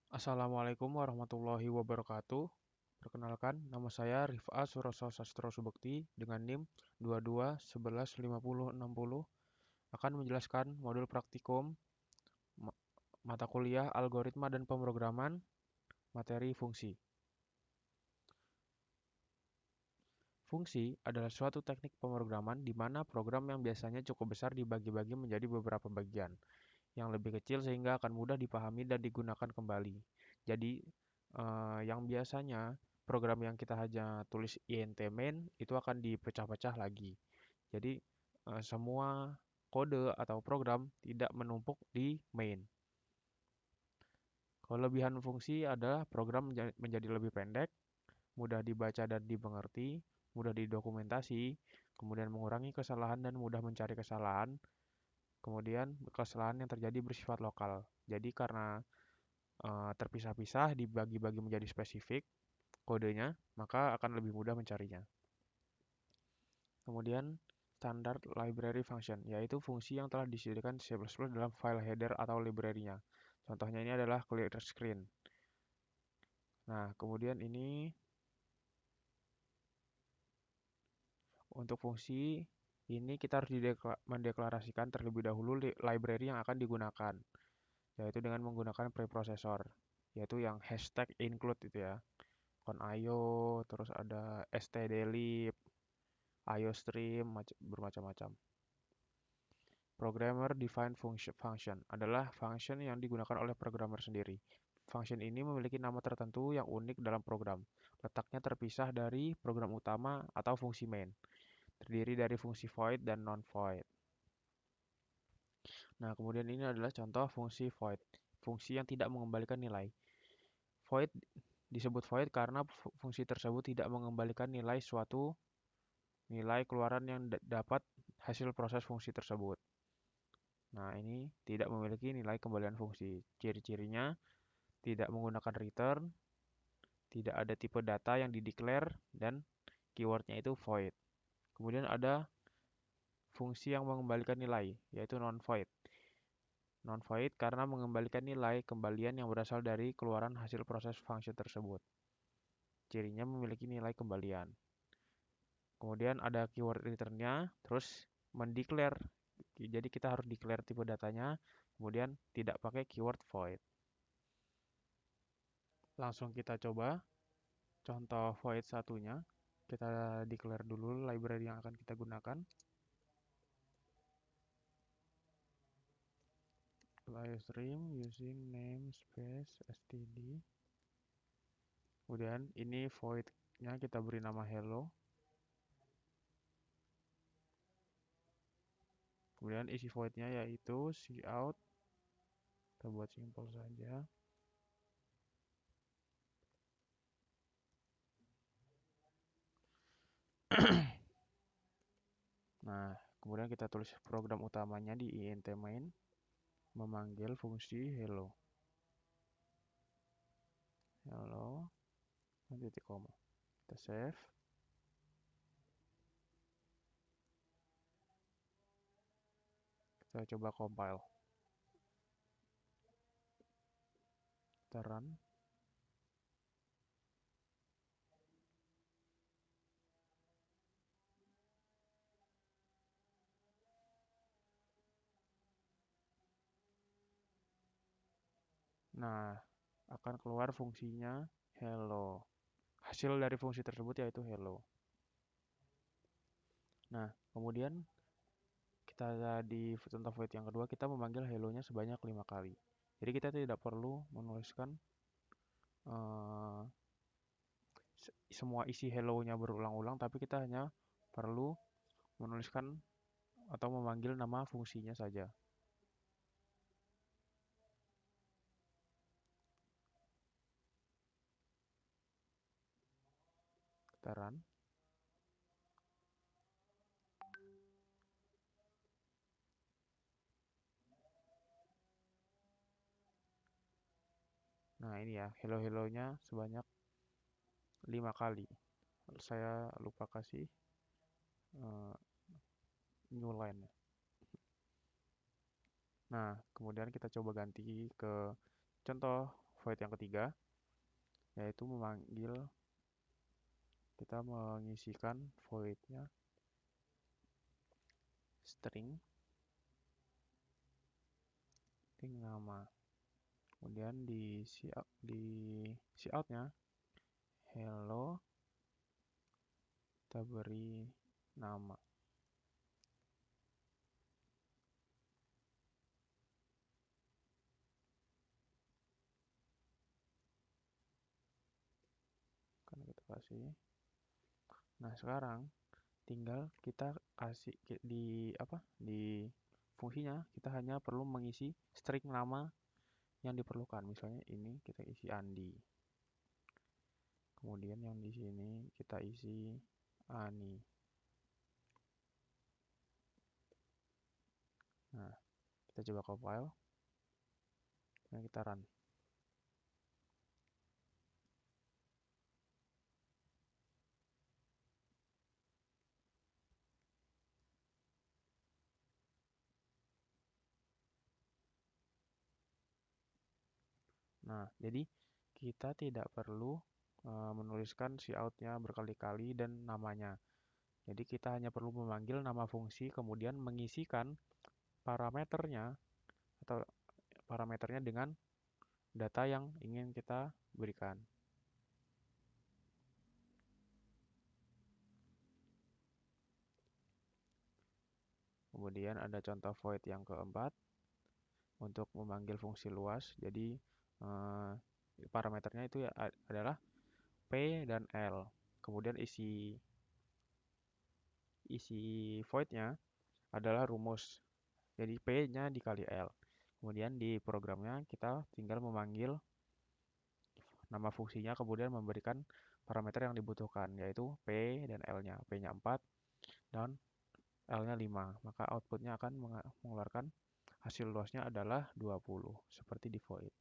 Assalamualaikum warahmatullahi wabarakatuh. Perkenalkan, nama saya Rif'a Suroso Sastro Subekti dengan NIM 22115060 akan menjelaskan modul praktikum mata kuliah Algoritma dan Pemrograman materi fungsi. Fungsi adalah suatu teknik pemrograman di mana program yang biasanya cukup besar dibagi-bagi menjadi beberapa bagian yang lebih kecil sehingga akan mudah dipahami dan digunakan kembali. Jadi, yang biasanya program yang kita hanya tulis int main itu akan dipecah-pecah lagi. Jadi, semua kode atau program tidak menumpuk di main. Kelebihan fungsi adalah program menjadi lebih pendek, mudah dibaca dan dimengerti, mudah didokumentasi, kemudian mengurangi kesalahan dan mudah mencari kesalahan. Kemudian kesalahan yang terjadi bersifat lokal. Jadi karena terpisah-pisah dibagi-bagi menjadi spesifik kodenya, maka akan lebih mudah mencarinya. Kemudian standar library function, yaitu fungsi yang telah disediakan C++ dalam file header atau library-nya. Contohnya ini adalah clear screen. Nah, kemudian ini untuk fungsi ini kita harus mendeklarasikan terlebih dahulu library yang akan digunakan, yaitu dengan menggunakan preprocessor, yaitu yang hashtag include itu ya. Con.io, terus ada stdlib, iostream, bermacam-macam. Programmer Defined Function adalah function yang digunakan oleh programmer sendiri. Function ini memiliki nama tertentu yang unik dalam program. Letaknya terpisah dari program utama atau fungsi main. Terdiri dari fungsi void dan non-void. Nah, kemudian ini adalah contoh fungsi void. Fungsi yang tidak mengembalikan nilai. Void disebut void karena fungsi tersebut tidak mengembalikan nilai suatu nilai keluaran yang dapat hasil proses fungsi tersebut. Nah, ini tidak memiliki nilai kembalian fungsi. Ciri-cirinya tidak menggunakan return, tidak ada tipe data yang dideclare, dan keywordnya itu void. Kemudian ada fungsi yang mengembalikan nilai, yaitu non-void. Non-void karena mengembalikan nilai kembalian yang berasal dari keluaran hasil proses function tersebut. Cirinya memiliki nilai kembalian. Kemudian ada keyword return-nya, terus mendeclare. Jadi kita harus declare tipe datanya, kemudian tidak pakai keyword void. Langsung kita coba contoh void satunya. Kita declare dulu library yang akan kita gunakan. Live stream using namespace std. Kemudian ini void-nya kita beri nama hello. Kemudian isi void-nya yaitu cout. Kita buat simple saja. Nah, kemudian kita tulis program utamanya di int main memanggil fungsi hello. Hello, titik koma. Kita save. Kita coba compile. Kita run. Nah, akan keluar fungsinya hello. Hasil dari fungsi tersebut yaitu hello. Nah, kemudian kita di contoh void yang kedua kita memanggil hello-nya sebanyak 5 kali. Jadi kita tidak perlu menuliskan semua isi hello-nya berulang-ulang, tapi kita hanya perlu menuliskan atau memanggil nama fungsinya saja. Kita run. Nah, ini ya, hello-hello-nya sebanyak 5 kali. Saya lupa kasih new line. Nah, kemudian kita coba ganti ke contoh void yang ketiga, yaitu kita mengisikan voidnya string nama. Kemudian di coutnya hello, kita beri nama. Kan kita kasih. Nah, sekarang tinggal kita kasih di fungsinya kita hanya perlu mengisi string nama yang diperlukan. Misalnya ini kita isi Andi. Kemudian yang di sini kita isi Ani. Nah, kita coba compile. Nah, kita run. Nah, jadi kita tidak perlu menuliskan cout-nya berkali-kali dan namanya. Jadi kita hanya perlu memanggil nama fungsi, kemudian mengisikan parameternya atau parameternya dengan data yang ingin kita berikan. Kemudian ada contoh void yang keempat untuk memanggil fungsi luas. Jadi parameternya itu adalah P dan L. Kemudian isi voidnya adalah rumus. Jadi P-nya dikali L. Kemudian di programnya kita tinggal memanggil nama fungsinya, kemudian memberikan parameter yang dibutuhkan, yaitu P dan L-nya. P-nya 4 dan L-nya 5. Maka outputnya akan mengeluarkan hasil luasnya adalah 20, seperti di void.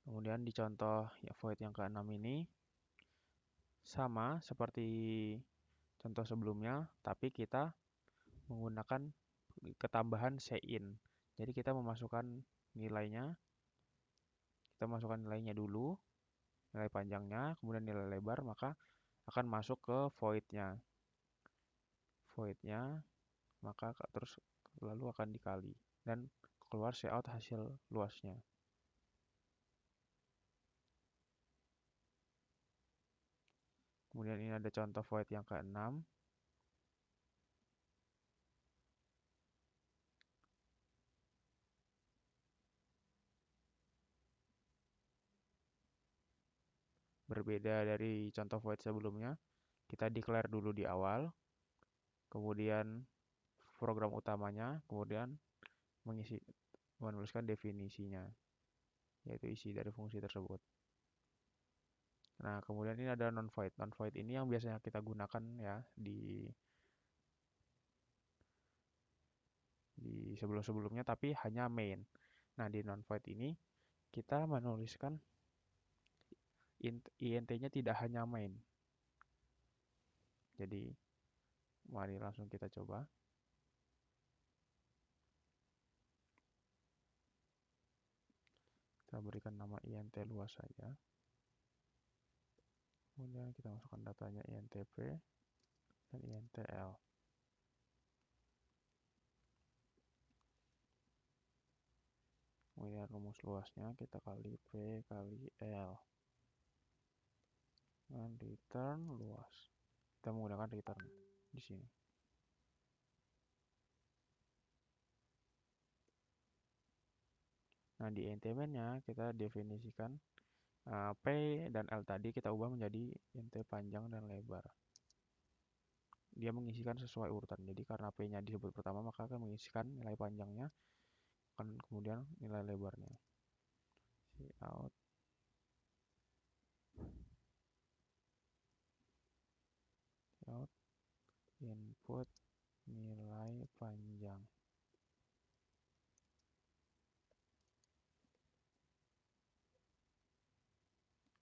Kemudian di contoh void yang ke-6 ini, sama seperti contoh sebelumnya, tapi kita menggunakan ketambahan sein. Jadi kita memasukkan nilainya, kita masukkan nilainya dulu, nilai panjangnya, kemudian nilai lebar, maka akan masuk ke voidnya. Voidnya, maka terus lalu akan dikali dan keluar cout hasil luasnya. Kemudian ini ada contoh void yang ke-6. Berbeda dari contoh void sebelumnya, kita declare dulu di awal, kemudian program utamanya, kemudian menuliskan definisinya, yaitu isi dari fungsi tersebut. Nah, kemudian ini ada non-void. Non-void ini yang biasanya kita gunakan ya di sebelum-sebelumnya, tapi hanya main. Nah, di non-void ini kita menuliskan int-nya tidak hanya main. Jadi, mari langsung kita coba. Kita berikan nama int luas saja. Kemudian kita masukkan datanya intp dan intl. Kemudian rumus luasnya kita kali P kali L. Dan return luas. Kita menggunakan return di sini. Nah, di int-nya kita definisikan P dan L tadi kita ubah menjadi int panjang dan lebar. Dia mengisikan sesuai urutan. Jadi karena P-nya disebut pertama, maka akan mengisikan nilai panjangnya, kemudian nilai lebarnya. Cout input nilai panjang.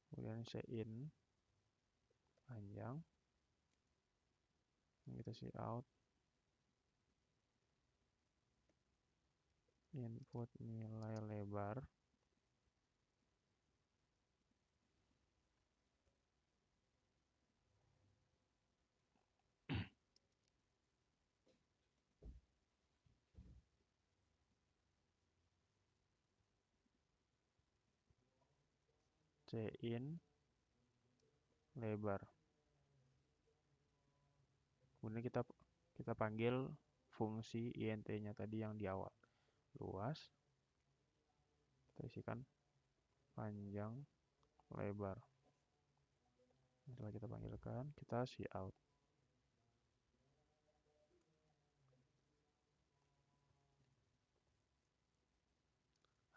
Kemudian sein panjang. Kita cout input nilai lebar cin lebar. Kemudian kita panggil fungsi int-nya tadi yang di awal. Luas, kita isikan panjang lebar. Setelah kita panggilkan, kita cout.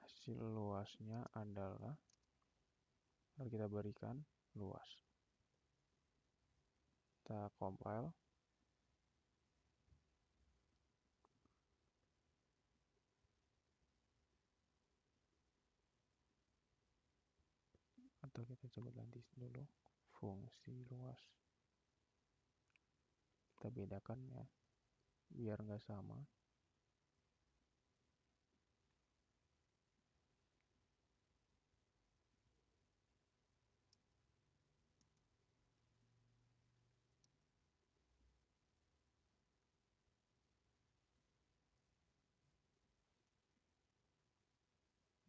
Hasil luasnya adalah, lalu kita berikan luas. Kita compile. Atau kita coba ganti dulu fungsi luas. Kita bedakan ya, biar nggak sama.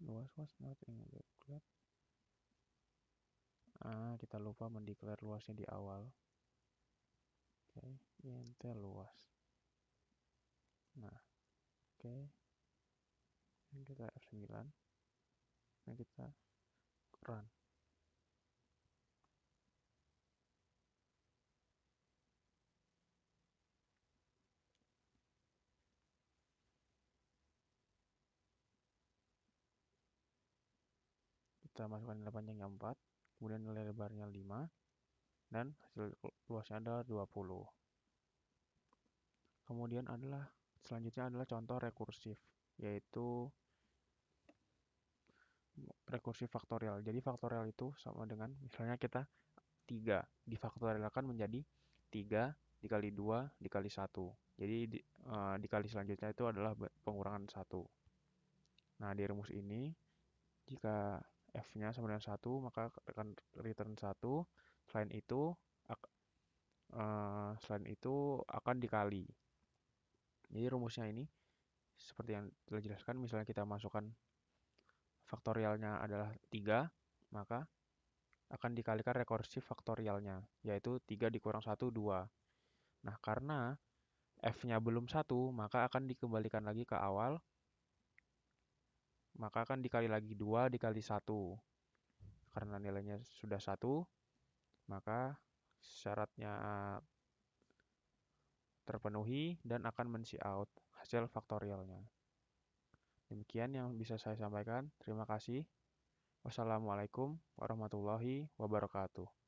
Luas was not included. Kita lupa mendeklar luasnya di awal. Oke, int luas. Nah, oke. Kita F9. Nah, kita run. Kita masukkan nilai panjangnya 4, kemudian nilai lebarnya 5, dan hasil luasnya adalah 20. Kemudian selanjutnya adalah contoh rekursif, yaitu rekursif faktorial. Jadi faktorial itu sama dengan, misalnya kita 3 difaktorialkan menjadi 3 dikali 2 dikali 1. Jadi dikali selanjutnya itu adalah pengurangan 1. Nah, di rumus ini, jika F-nya sama dengan 1, maka akan return 1. Selain itu akan dikali. Jadi rumusnya ini seperti yang telah dijelaskan, misalnya kita masukkan faktorialnya adalah 3, maka akan dikalikan rekursif faktorialnya, yaitu 3 dikurang 1, 2. Nah, karena F-nya belum 1, maka akan dikembalikan lagi ke awal, maka akan dikali lagi 2 dikali 1. Karena nilainya sudah 1, maka syaratnya terpenuhi dan akan men-cout hasil faktorialnya. Demikian yang bisa saya sampaikan. Terima kasih. Wassalamualaikum warahmatullahi wabarakatuh.